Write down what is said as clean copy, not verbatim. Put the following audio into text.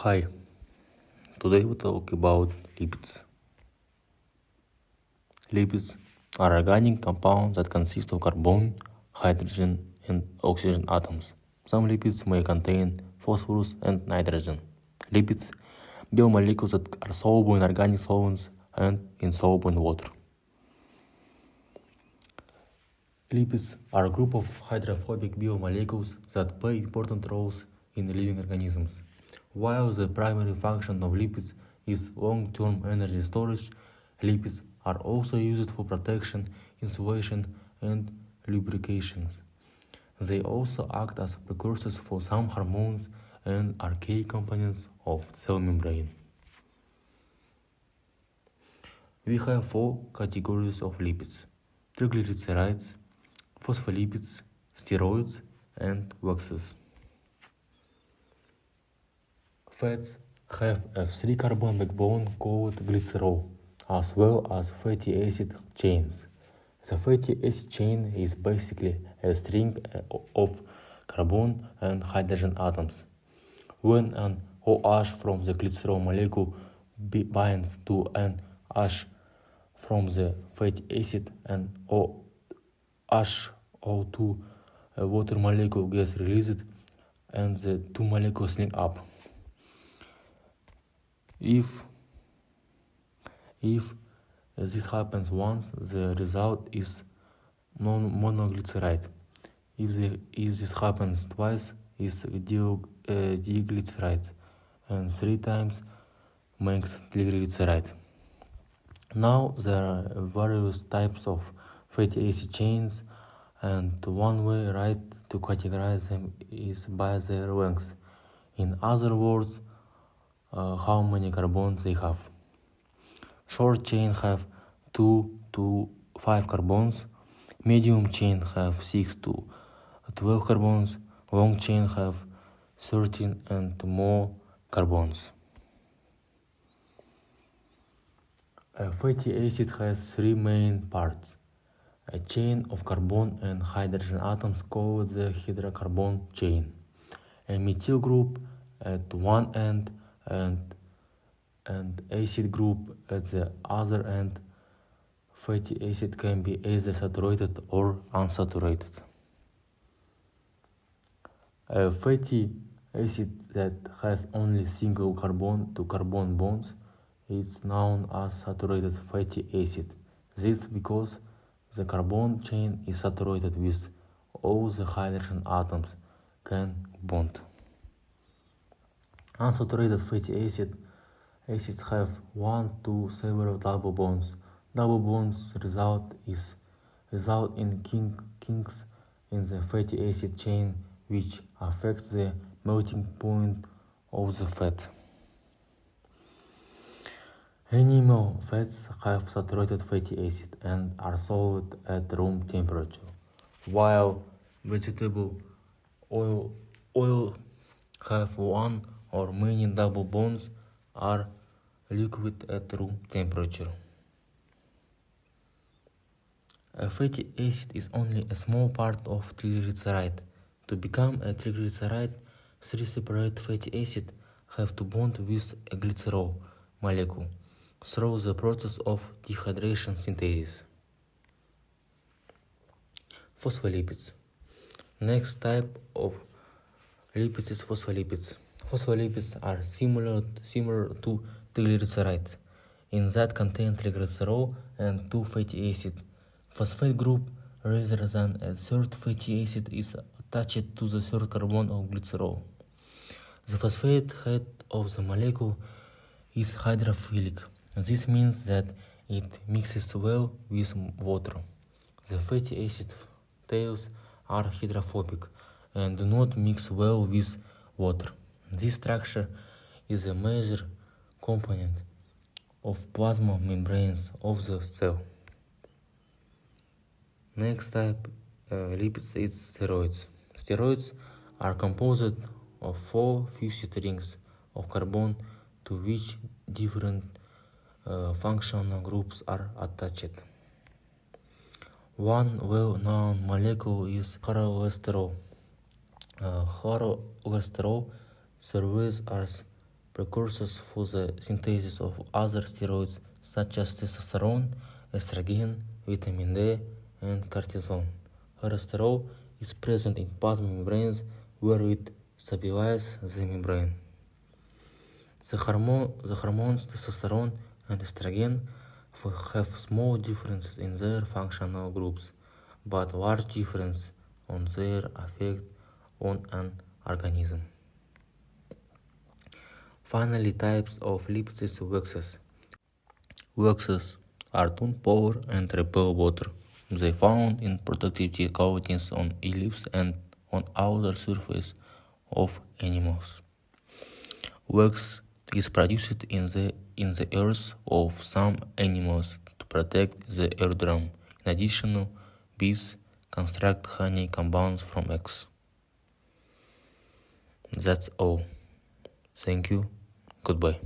Hi, today we talk about lipids. Lipids are organic compounds that consist of carbon, hydrogen, and oxygen atoms. Some lipids may contain phosphorus and nitrogen. Lipids, biomolecules that are soluble in organic solvents and insoluble in water. Lipids are a group of hydrophobic biomolecules that play important roles in living organisms. While the primary function of lipids is long-term energy storage, lipids are also used for protection, insulation, and lubrications. They also act as precursors for some hormones and are key components of cell membrane. We have four categories of lipids: triglycerides, phospholipids, steroids, and waxes. Fats have a three-carbon backbone called glycerol, as well as fatty acid chains. The fatty acid chain is basically a string of carbon and hydrogen atoms. When an OH from the glycerol molecule binds to an H from the fatty acid, and OHO2, a water molecule, gets released and the two molecules link up. If this happens once, the result is monoglyceride. If this happens twice, it's diglyceride, and three times makes triglyceride. Now there are various types of fatty acid chains, and one way right to categorize them is by their length. In other words, how many carbons they have. Short chain have 2 to 5 carbons, medium chain have 6 to 12 carbons, long chain have 13 and more carbons. A fatty acid has three main parts: a chain of carbon and hydrogen atoms called the hydrocarbon chain, a methyl group at one end and acid group at the other end. Fatty acid can be either saturated or unsaturated. A fatty acid that has only single carbon-to-carbon bonds is known as saturated fatty acid. This because the carbon chain is saturated with all the hydrogen atoms can bond. Unsaturated fatty acids have one to several double bonds. Double bonds result in kinks in the fatty acid chain, which affect the melting point of the fat. Animal fats have saturated fatty acid and are solid at room temperature, while vegetable oil have one or many double bonds, are liquid at room temperature. A fatty acid is only a small part of triglyceride. To become a triglyceride, three separate fatty acids have to bond with a glycerol molecule through the process of dehydration synthesis. Phospholipids. Next type of lipid is phospholipids. Phospholipids are similar to triglycerides in that contain triglycerol and two fatty acids. Phosphate group rather than a third fatty acid is attached to the third carbon of glycerol. The phosphate head of the molecule is hydrophilic. This means that it mixes well with water. The fatty acid tails are hydrophobic and do not mix well with water. This structure is a major component of plasma membranes of the cell. Next type lipids is steroids. Steroids are composed of 4 fused rings of carbon to which different functional groups are attached. One well-known molecule is cholesterol. Cholesterol serves as precursors for the synthesis of other steroids such as testosterone, estrogen, vitamin D, and cortisol. Cholesterol is present in plasma membranes where it stabilizes the membrane. The hormones testosterone and estrogen have small differences in their functional groups, but large differences on their effect on an organism. Finally, types of lipids waxes. Waxes are non-polar and repel water. They found in protective coatings on leaves and on outer surface of animals. Wax is produced in the ears of some animals to protect the eardrum. In addition, bees construct honey compounds from eggs. That's all. Thank you. Goodbye.